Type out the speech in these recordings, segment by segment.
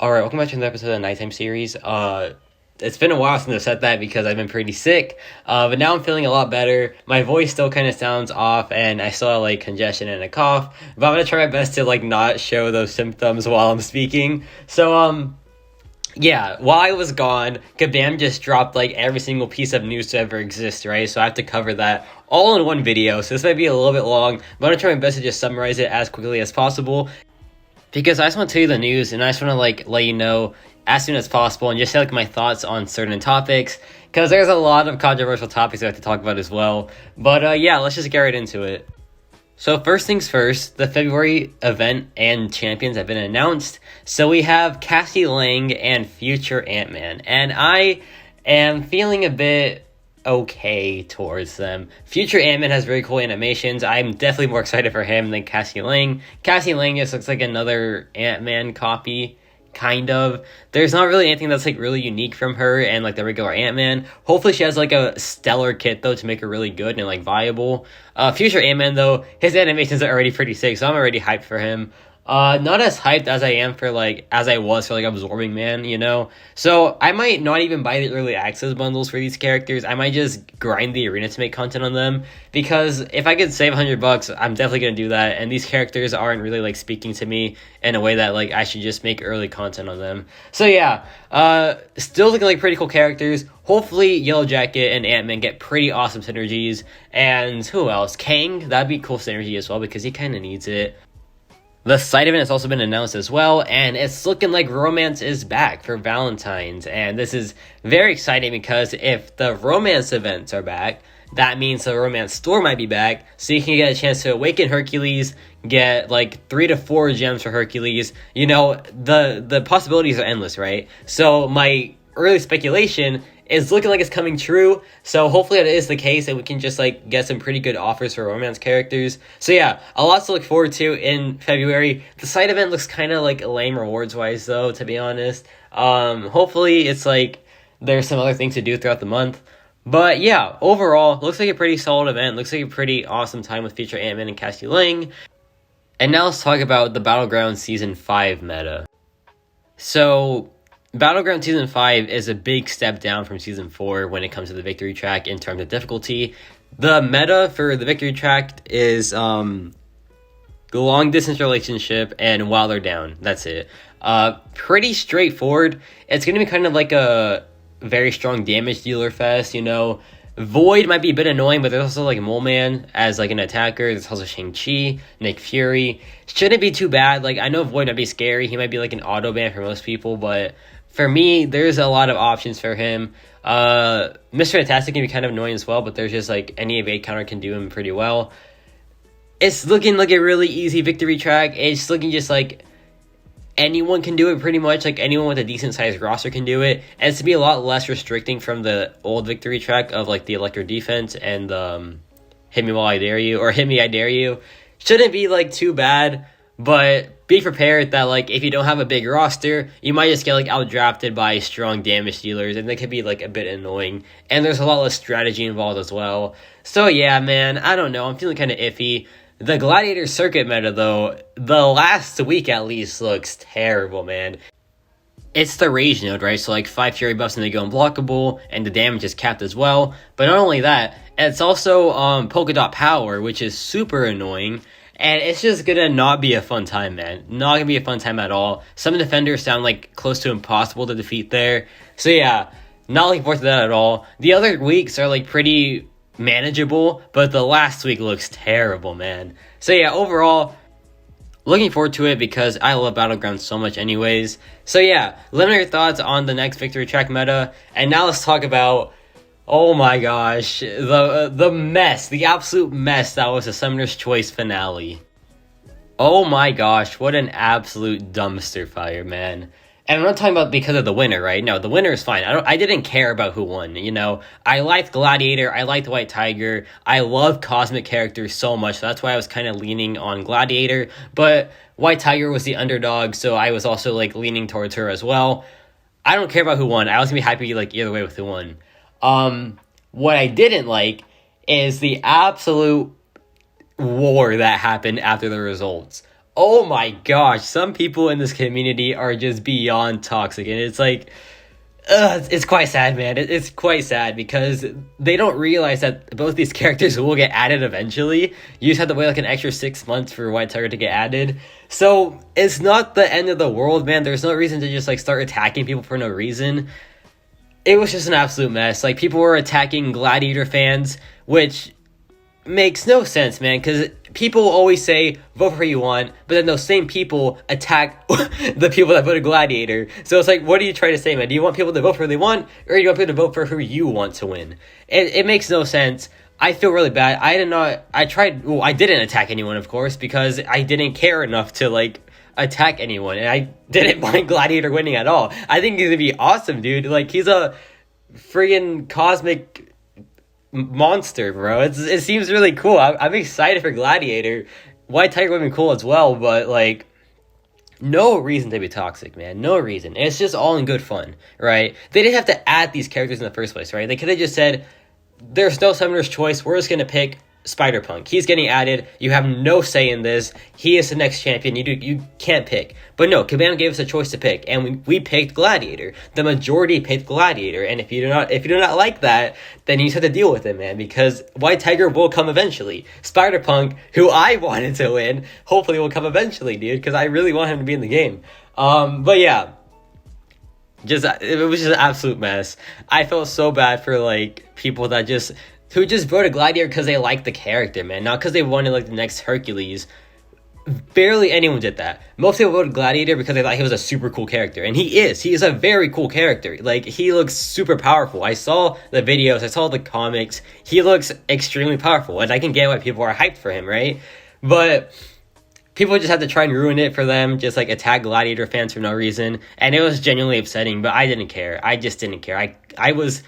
Alright, welcome back to another episode of the Nighttime series. It's been a while since I've said that because I've been pretty sick, but now I'm feeling a lot better. My voice still kind of sounds off, and I still have, like, congestion and a cough, but I'm gonna try my best to, like, not show those symptoms while I'm speaking. So, yeah, while I was gone, Kabam just dropped, like, every single piece of news to ever exist, right? So I have to cover that all in one video, so this might be a little bit long, but I'm gonna try my best to just summarize it as quickly as possible. Because I just want to tell you the news, and I just want to, like, let you know as soon as possible, and just say, like, my thoughts on certain topics, because there's a lot of controversial topics I have to talk about as well. But, yeah, let's just get right into it. So, first things first, the February event and champions have been announced. So we have Cassie Lang and future Ant-Man, and I am feeling a bit okay towards them. Future Ant-Man has very cool animations. I'm definitely more excited for him than Cassie Lang. Cassie Lang just looks like another Ant-Man copy, kind of. There's not really anything that's, like, really unique from her and, like, the regular Ant-Man. Hopefully she has, like, a stellar kit, though, to make her really good and, like, viable. Future Ant-Man, though, his animations are already pretty sick, so I'm already hyped for him. Not as hyped as I am for, like, as I was for, like, Absorbing Man, you know? So, I might not even buy the early access bundles for these characters. I might just grind the arena to make content on them, because if I could save $100, I'm definitely gonna do that, and these characters aren't really, like, speaking to me in a way that, like, I should just make early content on them. So, yeah, still looking like pretty cool characters. Hopefully, Yellow Jacket and Ant-Man get pretty awesome synergies, and who else? Kang, that'd be cool synergy as well, because he kinda needs it. The side event has also been announced as well, and it's looking like romance is back for Valentine's, and this is very exciting because if the romance events are back, that means the romance store might be back, so you can get a chance to awaken Hercules, get like 3 to 4 gems for Hercules. You know, the possibilities are endless, right? So my early speculation is looking like it's coming true, so hopefully that is the case, and we can just, like, get some pretty good offers for romance characters. So yeah, a lot to look forward to in February. The side event looks kind of, like, lame rewards-wise, though, to be honest. Hopefully it's, like, there's some other things to do throughout the month. But yeah, overall, looks like a pretty solid event, looks like a pretty awesome time with future Ant-Man and Cassie Lang. And now let's talk about the Battlegrounds Season 5 meta. So Battlegrounds Season 5 is a big step down from Season 4 when it comes to the victory track in terms of difficulty. The meta for the victory track is the long distance relationship and while they're down. That's it. Pretty straightforward. It's going to be kind of like a very strong damage dealer fest, you know. Void might be a bit annoying, but there's also, like, Mole Man as, like, an attacker. There's also Shang-Chi, Nick Fury. Shouldn't be too bad. Like, I know Void might be scary. He might be, like, an auto ban for most people, but for me, there's a lot of options for him. Mr. Fantastic can be kind of annoying as well, but there's just, like, any evade counter can do him pretty well. It's looking like a really easy victory track. It's looking just like anyone can do it pretty much. Like, anyone with a decent sized roster can do it. And it's to be a lot less restricting from the old victory track of, like, the Electro defense and Hit Me While I Dare You, or Hit Me I Dare You. Shouldn't be, like, too bad, but be prepared that, like, if you don't have a big roster, you might just get, like, outdrafted by strong damage dealers, and they could be, like, a bit annoying. And there's a lot less strategy involved as well. So yeah, man, I don't know, I'm feeling kind of iffy. The Gladiator Circuit meta, though, the last week at least looks terrible, man. It's the Rage node, right? So, like, 5 Fury buffs and they go unblockable, and the damage is capped as well. But not only that, it's also Polka Dot Power, which is super annoying. And it's just gonna not be a fun time, man. Not gonna be a fun time at all. Some defenders sound, like, close to impossible to defeat there. So yeah, not looking forward to that at all. The other weeks are, like, pretty manageable, but the last week looks terrible, man. So yeah, overall, looking forward to it because I love Battlegrounds so much anyways. So yeah, let me know your thoughts on the next victory track meta. And now let's talk about, oh my gosh, the mess, the absolute mess that was the Summoner's Choice finale. Oh my gosh, what an absolute dumpster fire, man. And I'm not talking about because of the winner, right? No, the winner is fine. I didn't care about who won, you know? I liked Gladiator, I liked White Tiger, I love cosmic characters so much, so that's why I was kind of leaning on Gladiator, but White Tiger was the underdog, so I was also, like, leaning towards her as well. I don't care about who won. I was gonna be happy, like, either way with who won. What I didn't like is the absolute war that happened after the results. Oh my gosh, some people in this community are just beyond toxic, and it's like, it's quite sad, man. It's quite sad because they don't realize that both these characters will get added eventually. You just have to wait like an extra 6 months for White Tiger to get added. So it's not the end of the world, man. There's no reason to just like start attacking people for no reason. It was just an absolute mess. Like, people were attacking Gladiator fans, which makes no sense, man, because people always say vote for who you want, but then those same people attack the people that voted Gladiator. So it's like, what are you trying to say, man? Do you want people to vote for who they want, or do you want people to vote for who you want to win? It makes no sense. I feel really bad. I didn't attack anyone, of course, because I didn't care enough to like attack anyone, and I didn't mind Gladiator winning at all. I think he's gonna be awesome, dude. Like, he's a friggin' cosmic monster, bro. It seems really cool. I'm excited for Gladiator. White Tiger would be cool as well, but like, no reason to be toxic, man. No reason. It's just all in good fun, right? They didn't have to add these characters in the first place, right? They could have just said, there's no summoner's choice. We're just gonna pick Spider-Punk. He's getting added. You have no say in this. He is the next champion. You can't pick. But no, Kabam gave us a choice to pick, and we picked Gladiator. The majority picked Gladiator, and if you do not like that, then you just have to deal with it, man, because White Tiger will come eventually. Spider-Punk, who I wanted to win, hopefully will come eventually, dude, because I really want him to be in the game. But yeah, it was just an absolute mess. I felt so bad for like people who just voted Gladiator because they liked the character, man, not because they wanted like the next Hercules. Barely anyone did that. Most people voted Gladiator because they thought he was a super cool character, and he is a very cool character. Like, he looks super powerful. I saw the videos, I saw the comics. He looks extremely powerful, and I can get why people are hyped for him, right? But people just had to try and ruin it for them, just like attack Gladiator fans for no reason, and it was genuinely upsetting. But I didn't care. I just didn't care. I was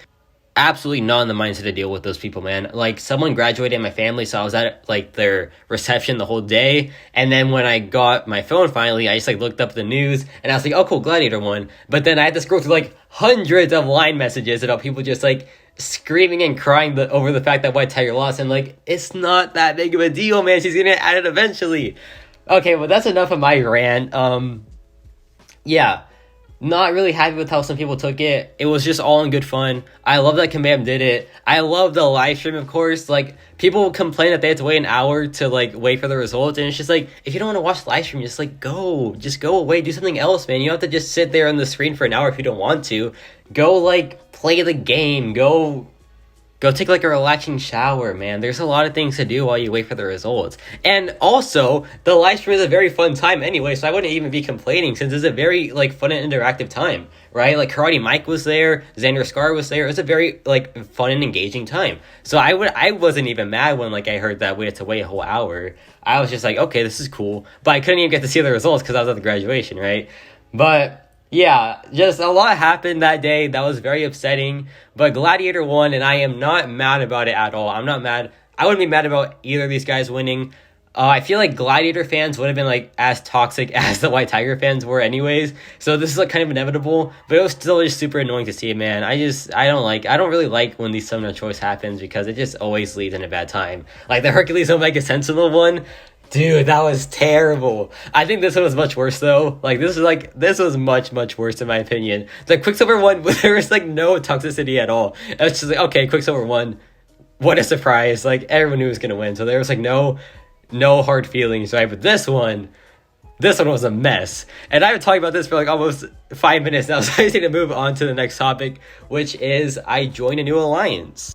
absolutely not in the mindset to deal with those people, man. Like, someone graduated in my family, so I was at like their reception the whole day, and then when I got my phone finally, I just like looked up the news, and I was like, oh cool, Gladiator won. But then I had to scroll through like hundreds of line messages about people just like screaming and crying over the fact that White Tiger lost, and like, it's not that big of a deal, man. She's gonna get added eventually. Okay, well, that's enough of my rant. Yeah, not really happy with how some people took it. It was just all in good fun. I love that Kabam did it. I love the live stream, of course. Like, people complain that they have to wait an hour to like wait for the results, and it's just like, if you don't want to watch the live stream, just go away, do something else, man. You don't have to just sit there on the screen for an hour if you don't want to. Go like play the game. Go take like a relaxing shower, man. There's a lot of things to do while you wait for the results. And also, the live stream is a very fun time anyway, so I wouldn't even be complaining since it's a very like fun and interactive time, right? Like, Karate Mike was there, Xander Scar was there. It was a very like fun and engaging time. So I wasn't even mad when like I heard that we had to wait a whole hour. I was just like, okay, this is cool. But I couldn't even get to see the results because I was at the graduation, right? But yeah, just a lot happened that day. That was very upsetting. But Gladiator won, and I am not mad about it at all. I'm not mad. I wouldn't be mad about either of these guys winning. I feel like Gladiator fans would have been like as toxic as the White Tiger fans were anyways. So this is like kind of inevitable, but it was still just super annoying to see, man. I don't really like when these summoner choice happens because it just always leads in a bad time. Like the Hercules Omega Sentinel one. Dude, that was terrible. I think this one was much worse though. This was much, much worse in my opinion. The Quicksilver one, there was like no toxicity at all. It was just like, okay, Quicksilver won. What a surprise. Like, everyone knew he was gonna win. So there was like no hard feelings, right? But this one was a mess. And I've been talking about this for like almost 5 minutes now, so I need to move on to the next topic, which is I joined a new alliance.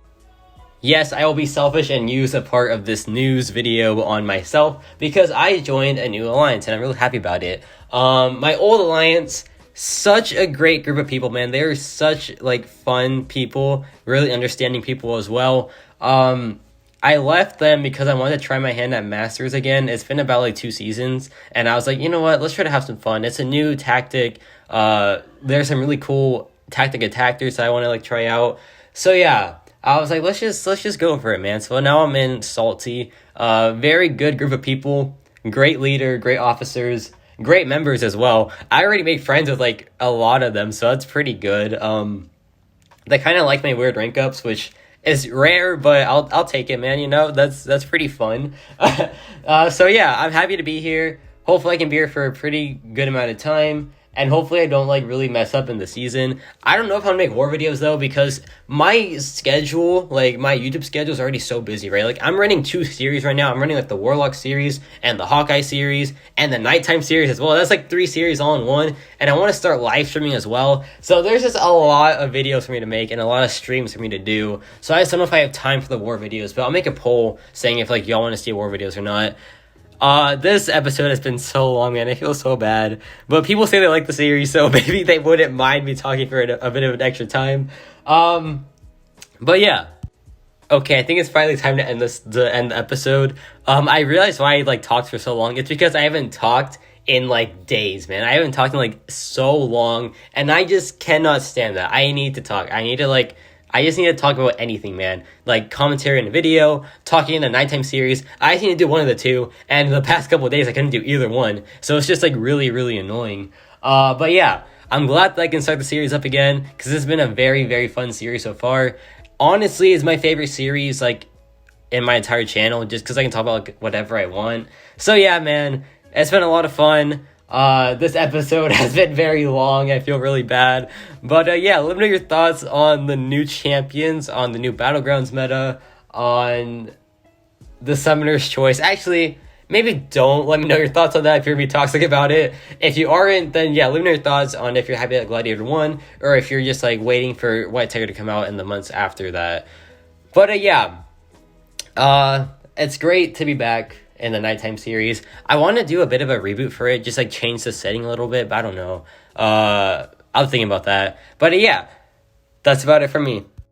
Yes, I will be selfish and use a part of this news video on myself because I joined a new alliance and I'm really happy about it. My old alliance, such a great group of people, man. They're such like fun people, really understanding people as well. I left them because I wanted to try my hand at Masters again. It's been about like 2 seasons, and I was like, you know what? Let's try to have some fun. It's a new tactic. There's some really cool tactic attackers that I want to like try out. So yeah, I was like, let's just go for it, man. So now I'm in Salty. Very good group of people, great leader, great officers, great members as well. I already made friends with like a lot of them, so that's pretty good. They kind of like my weird rank ups, which is rare, but I'll take it, man. You know, that's pretty fun. So yeah, I'm happy to be here. Hopefully I can be here for a pretty good amount of time. And hopefully I don't like really mess up in the season. I don't know if I'm gonna make war videos though, because my schedule, like my YouTube schedule is already so busy, right? Like I'm running 2 series right now. I'm running like the Warlock series and the Hawkeye series and the Nighttime series as well. That's like 3 series all in one. And I want to start live streaming as well. So there's just a lot of videos for me to make and a lot of streams for me to do. So I just don't know if I have time for the war videos, but I'll make a poll saying if like y'all want to see war videos or not. This episode has been so long, man. I feel so bad. But people say they like the series, so maybe they wouldn't mind me talking for a bit of an extra time. But yeah. Okay, I think it's finally time to end the episode. I realized why I like talked for so long. It's because I haven't talked in like days, man. I haven't talked in like so long, and I just cannot stand that. I need to talk. I just need to talk about anything, man. Like commentary in a video, talking in a Nighttime series. I just need to do one of the two. And the past couple of days, I couldn't do either one. So it's just like really, really annoying. But yeah, I'm glad that I can start the series up again, because it's been a very, very fun series so far. Honestly, it's my favorite series like in my entire channel, just because I can talk about like whatever I want. So yeah, man, it's been a lot of fun. This episode has been very long. I feel really bad. But yeah, let me know your thoughts on the new champions, on the new Battlegrounds meta, on the Summoner's Choice. Actually, maybe don't let me know your thoughts on that if you're going to be toxic about it. If you aren't, then yeah, let me know your thoughts on if you're happy that Gladiator won, or if you're just like waiting for White Tiger to come out in the months after that. But yeah, it's great to be back in the Nighttime series. I want to do a bit of a reboot for it, just like change the setting a little bit, but I don't know. I was thinking about that. But yeah, that's about it for me.